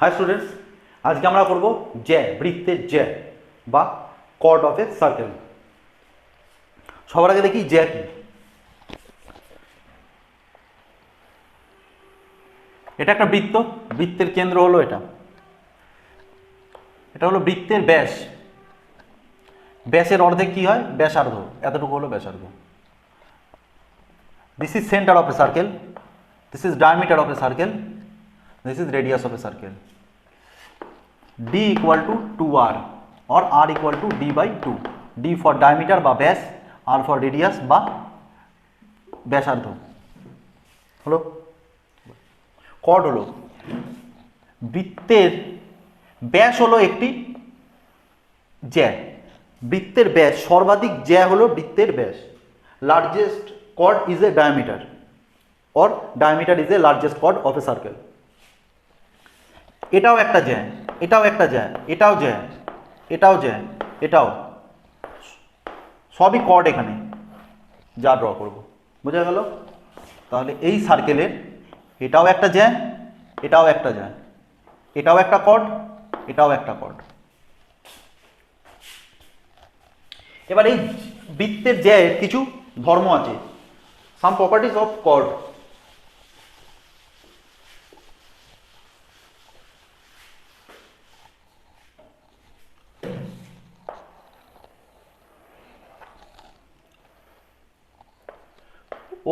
High students, আজকে আমরা করব জ্যা, বৃত্তের জ্যা বা কর্ড অফ এ সার্কেল। সবার আগে দেখি জ্যা কি। এটা একটা বৃত্ত, বৃত্তের কেন্দ্র হলো এটা। এটা হলো বৃত্তের ব্যাস। ব্যাসের অর্ধেক কি হয়? ব্যাসার্ধ। এতটুকু হলো ব্যাসার্ধ। This is centre of a circle, this is diameter of a circle, this is radius of a circle. d equal to 2r or r equal to d by 2, d for diameter বা ব্যাস, r for radius বা ব্যাসার্ধ। হলো cord হলো বৃত্তের ব্যাস, হলো একটি জ্যা। বৃত্তের ব্যাস, সর্বাধিক জ্যা হলো বৃত্তের ব্যাস। Largest chord is a diameter or diameter is a largest chord of a circle. এটাও একটা জ্যা, এটাও একটা জ্যা, এটাও জ্যা, এটাও জ্যা, এটাও সবই কর্ড। এখানে যা ড্র করব, বোঝা গেল? তাহলে এই সার্কেলের এটাও একটা জ্যা, এটাও একটা জ্যা, এটাও একটা কর্ড, এটাও একটা কর্ড। এবার এই বৃত্তের জ্যায়ের কিছু ধর্ম আছে, some properties of chord.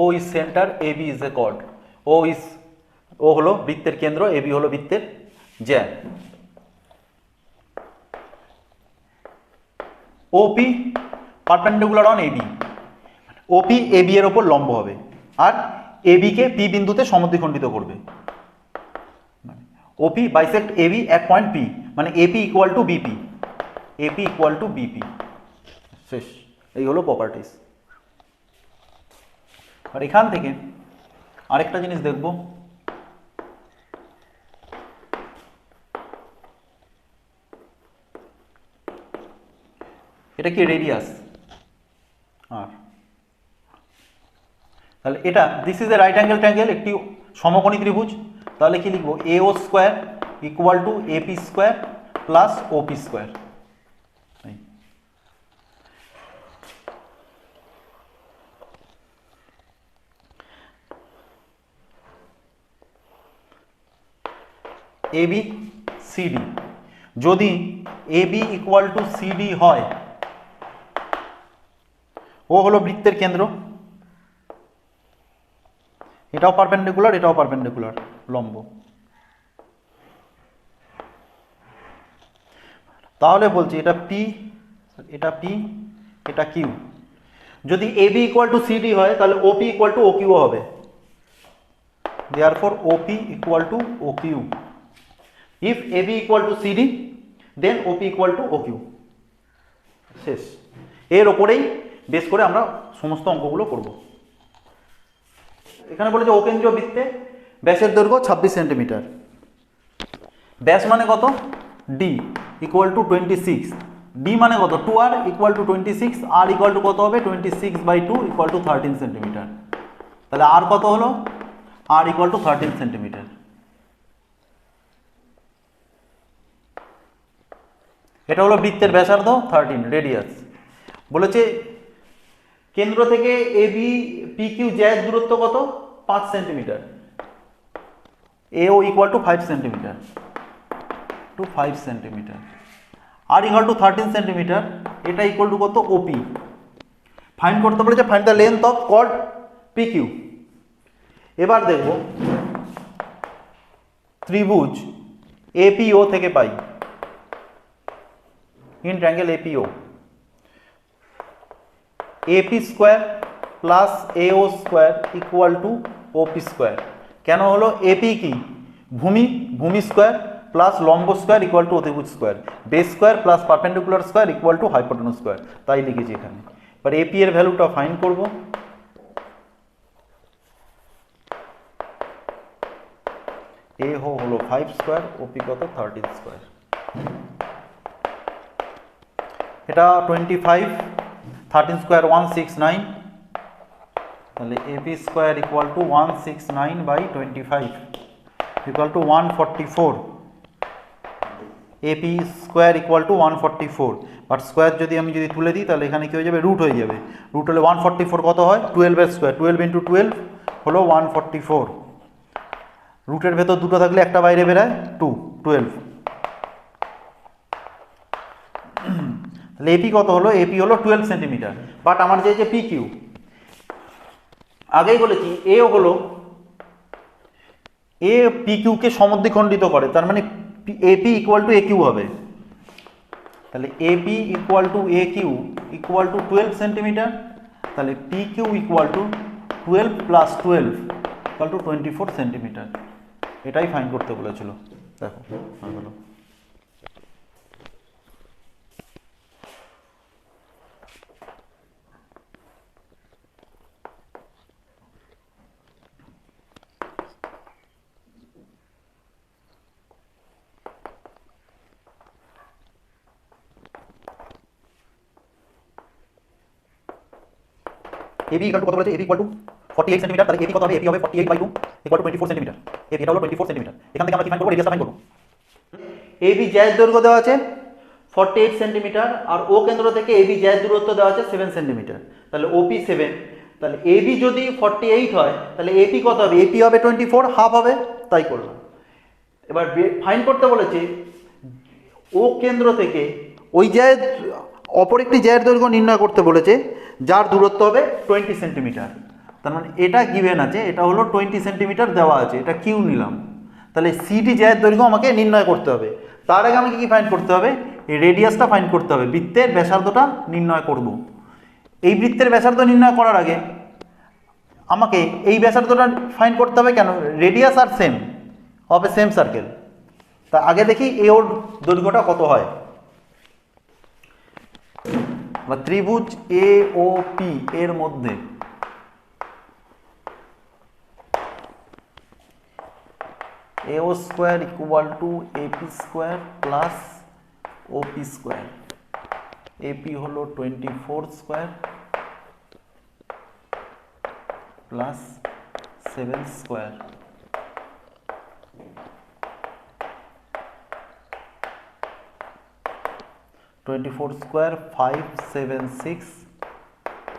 O is center, AB is a chord. O হলো বৃত্তের কেন্দ্র, AB হলো বৃত্তের জ্যা। OP perpendicular on AB, OP AB এর ওপর লম্ব হবে আর AB কে P বিন্দুতে সমদ্বিখণ্ডিত করবে। OP bisect AB at point P, মানে AP equal to BP, AP equal to BP। শেষ। এই হলো প্রপার্টিস। আর এখান থেকে আরেকটা জিনিস দেখব, এটা কি? রেডিয়াস। আর তাহলে এটা this is a right angle triangle, একটি সমকোণী ত্রিভুজ। তাহলে কি লিখবো? AO square equal to AP square plus OP square. AB CD, যদি AB ইকুয়াল টু CD হয়, ও হলো বৃত্তের কেন্দ্র, এটাও পারপেন্ডিকুলার, এটাও পারপেন্ডিকুলার, লম্ব। তাহলে বলছি এটা P, এটা P, এটা Q। যদি AB ইকুয়াল টু CD হয় তাহলে OP ইকুয়াল টু OQ হবে। Therefore OP equal to OQ। If AB equal to CD, then OP equal to OQ। শেষ। এর ওপরেই বেস করে আমরা সমস্ত অঙ্কগুলো করব। এখানে বলেছে অকেন্দ্রীয় বৃত্তে ব্যাসের দৈর্ঘ্য 26 সেন্টিমিটার। ব্যাস মানে কত? D equal to 26। D মানে কত? 2R equal to 26। R equal to কত হবে? 26/2 ইকুয়াল টু 13 সেন্টিমিটার। তাহলে R কত হলো? R equal to 13 centimetre. এটা হলো বৃত্তের ব্যাসার্ধ 13, রেডিয়াস। বলেছে কেন্দ্র থেকে AB PQ জ্যায়ের দূরত্ব কত? 5 centimetre. AO equal to 5 centimetre, to 5 centimetre. আর ইকুয়াল টু 13 সেন্টিমিটার। এটা ইকুয়াল টু কত? OP। ফাইন্ড করতে বলেছে, find the length of chord PQ। এবার দেখব ত্রিভুজ APO থেকে পাই, in triangle APO, AP square plus AO square equal to OP square. কেন হলো? AP কি? ভূমি, ভূমি স্কোয়ার প্লাস লম্ব স্কোয়ার ইকুয়াল টু অতিভুজ square, base square plus perpendicular square equal two hypotenuse square. তাই লিখেছি এখানে। এবার AP এর ভ্যালুটা ফাইন্ড করব। A হলো 5 স্কোয়ার, OP কত? 13 স্কোয়ার। এটা 25, 13 স্কোয়ার 169। তাহলে AB square equal to 169/25 equal to 144। A P square equal to 144, but square যদি আমি তুলে দিই তাহলে এখানে কী হয়ে যাবে, রুট হয়ে যাবে। রুট হলে 144 কত হয়, 12 স্কোয়ার, 12 ইন্টু 12 হলো 144। রুটের ভেতর দুটো থাকলে একটা বাইরে বেরায়, 12। তাহলে এপি কত হলো, এপি হলো 12 সেন্টিমিটার। বাট আমার যে পি কিউ, আগেই বলেছি এ হলো, এ পি কিউকে সমদ্বিখণ্ডিত করে, তার মানে AP equal to A Q হবে। তাহলে AP equal to A Q equal to 12 centimetre. তাহলে P Q equal to 12 plus 12 equal to 24 centimetre. এটাই ফাইন্ড করতে বলেছিল। দেখো হয়ে গেল। এবি ইকুয়াল টু কত বলেছে, এবি ইকুয়াল টু 48 সেন্টিমিটার। তাহলে এবি কত হবে, এবি হবে 48/2 ইকুয়াল টু 24 সেন্টিমিটার। এবি এটা হলো 24 সেন্টিমিটার। এখান থেকে আমরা কি ফাইন্ড করব, রেডিয়াসটা ফাইন্ড করব। এবি জ্যায়ের দৈর্ঘ্য দেওয়া আছে 48 সেন্টিমিটার, আর ও কেন্দ্র থেকে এবি জ্যায়ের দূরত্ব দেওয়া আছে 7 সেন্টিমিটার। তাহলে ওপি 7, তাহলে এবি যদি 48 হয় তাহলে এপি কত হবে, এপি হবে 24, হাফ হবে, তাই করলাম। এবার ফাইন্ড করতে বলেছে ও কেন্দ্র থেকে ওই জ্যায়ের অপর একটি জ্যায়ের দৈর্ঘ্য নির্ণয় করতে বলেছে, যার দূরত্ব হবে 20 সেন্টিমিটার। তার মানে এটা গিভেন আছে, এটা হলো 20 সেন্টিমিটার দেওয়া আছে, এটা কিউ নিলাম। তাহলে সিটি জ্যায়ের দৈর্ঘ্য আমাকে নির্ণয় করতে হবে। তার আগে আমাকে কি ফাইন্ড করতে হবে, এই রেডিয়াসটা ফাইন্ড করতে হবে, বৃত্তের ব্যাসার্ধটা নির্ণয় করব। এই বৃত্তের ব্যাসার্ধ নির্ণয় করার আগে আমাকে এই ব্যাসার্ধটা ফাইন্ড করতে হবে। কেন, রেডিয়াস আর সেম হবে, সেম সার্কেল। তা আগে দেখি এ ওর দৈর্ঘ্যটা কত হয়। বা ত্রিভুজ এ ও পি এর মধ্যে A O square equal to A P square plus O P square. A P হলো 24 square plus 7 square. Twenty four square 576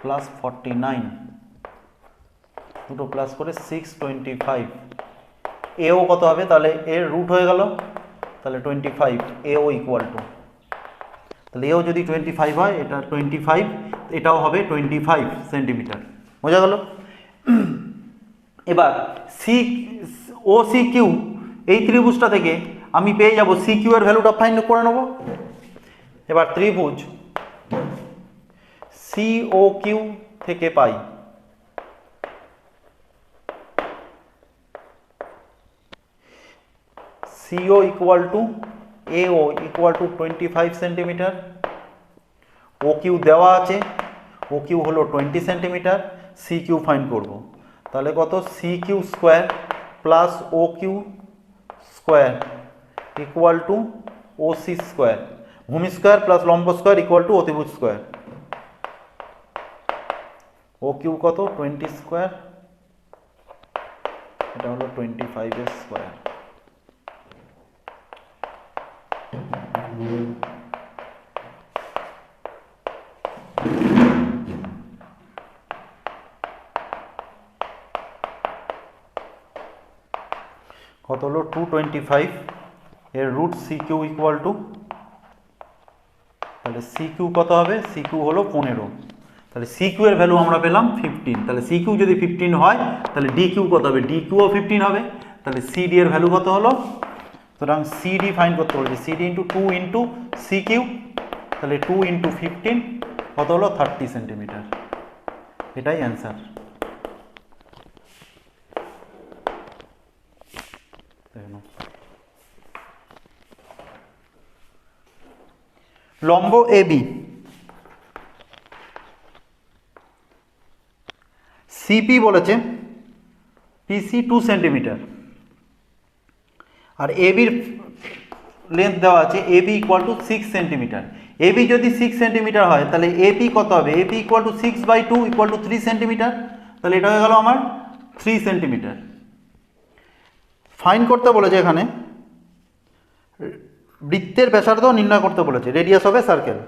plus 49, দুটো প্লাস করে 625। এও কত হবে, তাহলে এর রুট হয়ে গেল, তাহলে 25। এও ইকুয়াল টু, তাহলে এও যদি 25 হয়, এটা 25, এটাও হবে 25 সেন্টিমিটার। বোঝা গেল। এবার সি ও সি কিউ, এই ত্রিভুজটা থেকে আমি পেয়ে যাব সি কিউ এর ভ্যালুটা ফাইন্ড করে নেব। এবার ত্রিভুজ সি ও কিউ থেকে পাই C O equal to A O equal to 25 centimetre. O Q দেওয়া আছে, ও কিউ হলো 20 সেন্টিমিটার। সি কিউ ফাইন্ড করব, তাহলে কত, C Q square plus O Q square equal to O C square. ভূমি স্কোয়ার প্লাস লম্ব স্কোয়ার ইকুয়াল টু অতিভুজ square. O Q কত, 20 স্কোয়ার, এটা হলো 25 স্কোয়ার। কত হলো 225। এর root C Q equal to, তাহলে সি কিউ কত হবে, সি কিউ হলো 15। তাহলে সি কিউ এর ভ্যালু আমরা পেলাম 15। তাহলে সি কিউ যদি 15 হয় তাহলে ডি কিউ কত হবে, ডি কিউও 15 হবে। তাহলে সি ডি এর ভ্যালু কত হলো, সুতরাং সি ডি ফাইন্ড করতে বলেছে, C D into 2 into C Q, তাহলে 2 ইন্টু 15 কত হলো 30 সেন্টিমিটার। এটাই অ্যান্সার। লম্ব এ বি, সিপি বলেছে পিসি 2 সেন্টিমিটার, আর এবির লেন্থ দেওয়া আছে A B equal to 6 centimetre. A B যদি 6 সেন্টিমিটার হয় তাহলে এপি কত হবে, A P equal to 6/2 equal to 3 centimetre. তাহলে এটা হয়ে গেল আমার 3 সেন্টিমিটার। ফাইন্ড করতে বলেছে এখানে বৃত্তের ব্যাসার্ধ নির্ণয় করতে বলেছে, রেডিয়াস হবে সার্কেল।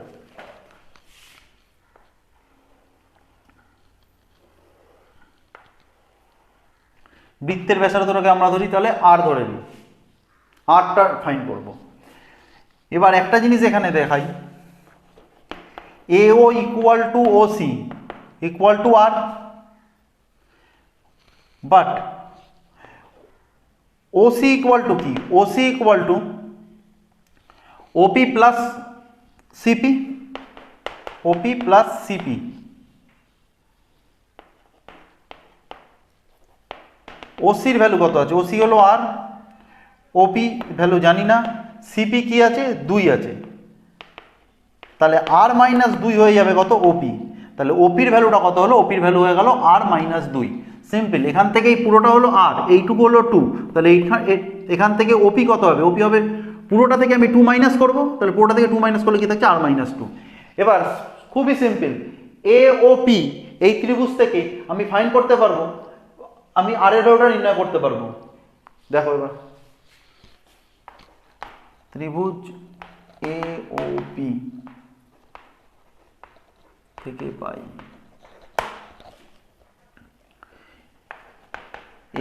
বৃত্তের ব্যাসার্ধটাকে আমরা ধরি, তাহলে আর ধরে নিই, আরটা ফাইন করব। এবার একটা জিনিস এখানে দেখাই, AO equal to OC equal to R, but OC equal to কি? OC equal to OP plus CP, OP plus CP। OC এর ভ্যালু কত আছে? OC হলো আর, OP ভ্যালু জানি না, CP কি আছে? 2 আছে, তাহলে আর মাইনাস 2 হয়ে যাবে কত? OP। তাহলে OPর ভ্যালুটা কত হলো? OPর ভ্যালু হয়ে গেল আর মাইনাস 2। সিম্পল, এখান থেকে এই পুরোটা হলো আর, এইটুকু হলো 2, তাহলে এখান থেকে OP কত হবে? OP হবে, পুরোটা থেকে আমি 2 মাইনাস করবো, তাহলে পুরোটা থেকে 2 মাইনাস করলে কি থাকছে? আর মাইনাস 2। এবার খুবই সিম্পল, AOP এই ত্রিভুজ থেকে আমি ফাইন্ড করতে পারবো, আমি আর এর ভ্যালুটা নির্ণয় করতে পারবো। দেখো এবার ত্রিভুজ AOP থেকে পাই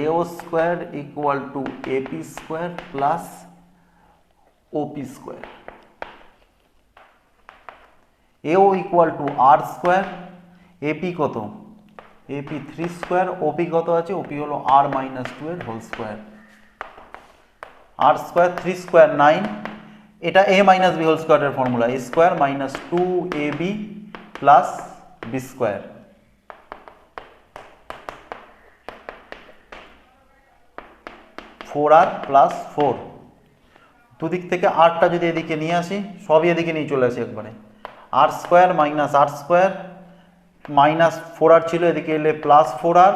AO square equal to AP square plus OP square. AO equal to R square, AP কত? AP 3 স্কোয়ার, OP কত আছে? OP হলো আর মাইনাস 2 এর whole square. R square 3 square 9, এটা A মাইনাস বি হোল স্কোয়ারের formula, A square minus 2AB plus B square. Four R plus 4, দুদিক থেকে আরটা যদি এদিকে নিয়ে আসি, সবই এদিকে নিয়ে চলে আসি একবারে, আর স্কোয়ার মাইনাস আর স্কোয়ার মাইনাস 4 আর ছিল, এদিকে এলে প্লাস 4 আর,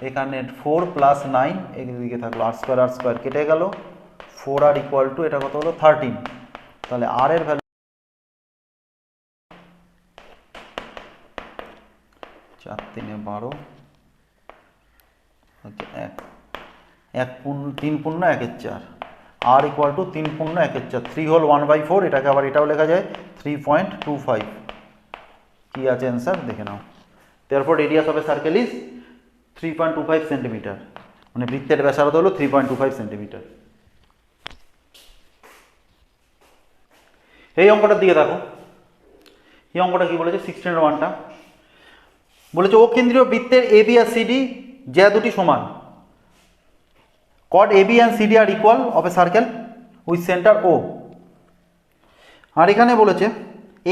এখানে 4 প্লাস 9, এদিকে থাকলো আর স্কোয়ার কেটে গেল, 4 আর ইকুয়াল টু এটা কত হলো? 13। তাহলে আর এর ভ্যালু 4 3 12, ওকে 1 3 পূর্ণ 1 4, আর ইকুয়াল টু 3 পূর্ণ 1 4, 3 হোল 1/4, এটাকে আবার এটাও লেখা যায় 3.25। কি আছে অ্যান্সার দেখে নাও। তারপর radius of a circle is 3.25 centimetre, মানে বৃত্তের ব্যাসার্ধ হলো 3.25 সেন্টিমিটার। এই অঙ্কটার দিকে দেখো, এই অঙ্কটা কি বলেছে? 16-1টা বলেছে ও কেন্দ্রীয় বৃত্তের AB আর CD যা দুটি সমান, কড AB and CD are equal of a circle with centre O। আর এখানে বলেছে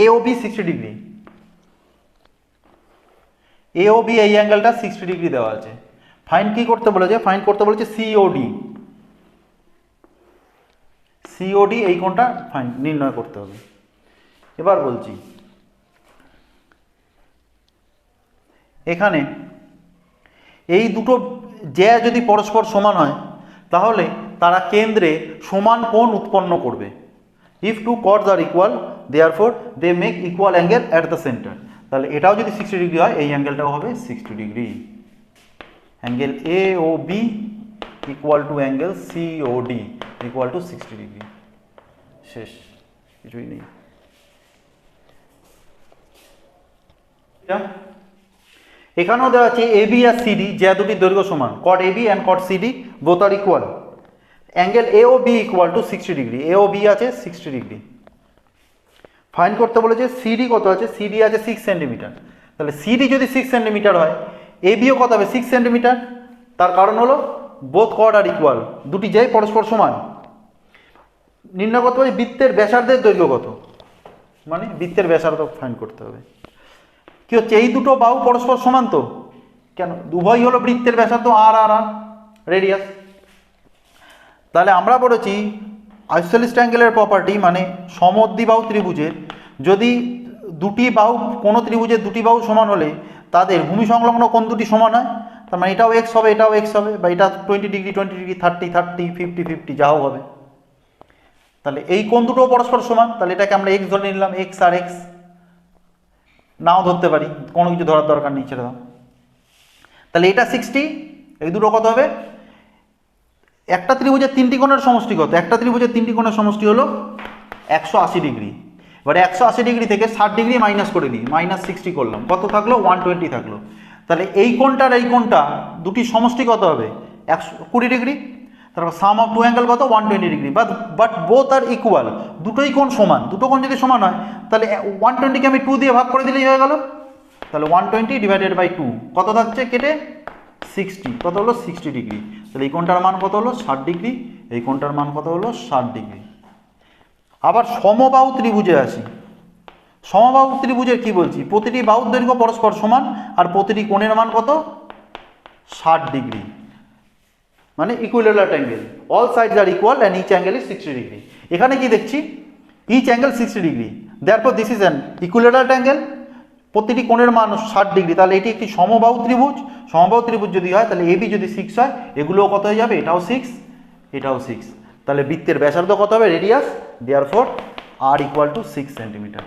AOB 60 ডিগ্রি, AOB এই অ্যাঙ্গেলটা 60 ডিগ্রি দেওয়া আছে। ফাইন্ড কি করতে বলেছে? ফাইন্ড করতে বলেছে COD, COD এই কোণটা ফাইন্ড নির্ণয় করতে হবে। এবার বলছি এখানে এই দুটো জ্যা যদি পরস্পর সমান হয় তাহলে তারা কেন্দ্রে সমান কোণ উৎপন্ন করবে। If two chords are equal therefore they make equal angle at the centre. তাহলে এটাও যদি 60 ডিগ্রি হয় এই অ্যাঙ্গেলটাও হবে 60 degree. Angle AOB equal to angle COD equal to 60 degree. শেষ, কিছুই নেই। এখানেও দেওয়া আছে AB আর CD যা দুটি দৈর্ঘ্য সমান, কট AB অ্যান্ড কট CD both are equal. Angle AOB equal to 60 degree, AOB আছে 60 ডিগ্রি। ফাইন্ড করতে বলেছে CD কত আছে? CD আছে 6 সেন্টিমিটার। তাহলে CD যদি 6 সেন্টিমিটার হয় ABও কত হবে? 6 সেন্টিমিটার। তার কারণ হলো বোথ কট আর ইকুয়াল, দুটি যাই পরস্পর সমান। নির্ণয় করতে হবে বৃত্তের ব্যাসার্ধের দৈর্ঘ্য কত, মানে বৃত্তের ব্যাসার্ধ ফাইন্ড করতে হবে। কি হচ্ছে? এই দুটো বাহু পরস্পর সমান তো, কেন? উভয় হলো বৃত্তের ব্যাসার্ধ আর আর আর রেডিয়াস। তাহলে আমরা পড়েছি আইসোসেলিস ট্রায়াঙ্গেলের প্রপার্টি, মানে সমদ্বিবাহু ত্রিভুজের যদি দুটি বাহু, কোনো ত্রিভুজের দুটি বাহু সমান হলে তাদের ভূমি সংলগ্ন কোণ দুটি সমান হয়। তার মানে এটাও এক্স হবে, এটাও এক্স হবে, বা এটা 20 ডিগ্রি 20 ডিগ্রি, 30 30, 50 50 যাও হবে। তাহলে এই কোণ দুটো পরস্পর সমান, তাহলে এটাকে আমরা এক্স ধরে নিলাম, এক্স আর এক্স। নাও ধরতে পারি, কোনো কিছু ধরার দরকার নেই, ছেড়ে দাও। তাহলে এটা 60, এই দুটো কত হবে? একটা ত্রিভুজের তিনটি কোণের সমষ্টি কত? একটা ত্রিভুজের তিনটি কোণের সমষ্টি হলো 180 ডিগ্রি। এবারে 180 ডিগ্রি থেকে 60 ডিগ্রি মাইনাস করে দিই, -60 করলাম, কত থাকলো 120 থাকলো। তাহলে এই কোণটা আর এই কোণটা দুটি সমষ্টি কত হবে 120 ডিগ্রি। তারপর সাম অফ টু অ্যাঙ্গেল কত 120 degree, but both are equal, দুটোই কোণ সমান। দুটো কোণ যদি সমান হয় তাহলে 120কে আমি 2 দিয়ে ভাগ করে দিলেই হয়ে গেল। তাহলে 120 ডিভাইডেড বাই 2 কত থাকছে কেটে 60, কত হলো 60 ডিগ্রি। তাহলে এই কোণটার মান কত হলো 60 ডিগ্রি, এই কোণটার মান কত হলো 60 ডিগ্রি। আবার সমবাহু ত্রিভুজে আসি। সমবাহু ত্রিভুজের কি বলছি, প্রতিটি বাহুর দৈর্ঘ্য পরস্পর সমান আর প্রতিটি কোণের মান কত 60 ডিগ্রি, মানে equilateral angle, all sides are equal and each angle is 60 degree. এখানে কি দেখছি, each angle 60 degree, therefore this is an equilateral angle, প্রতিটি কোণের মান 60 ডিগ্রি। তাহলে এটি একটি সমবাহু ত্রিভুজ। সমবাহু ত্রিভুজ যদি হয় তাহলে এবি যদি 6 হয়, এগুলোও কত হয়ে যাবে, এটাও 6, এটাও 6। তাহলে বৃত্তের ব্যাসার্ধ কত হবে radius, therefore R equal to 6 centimetre.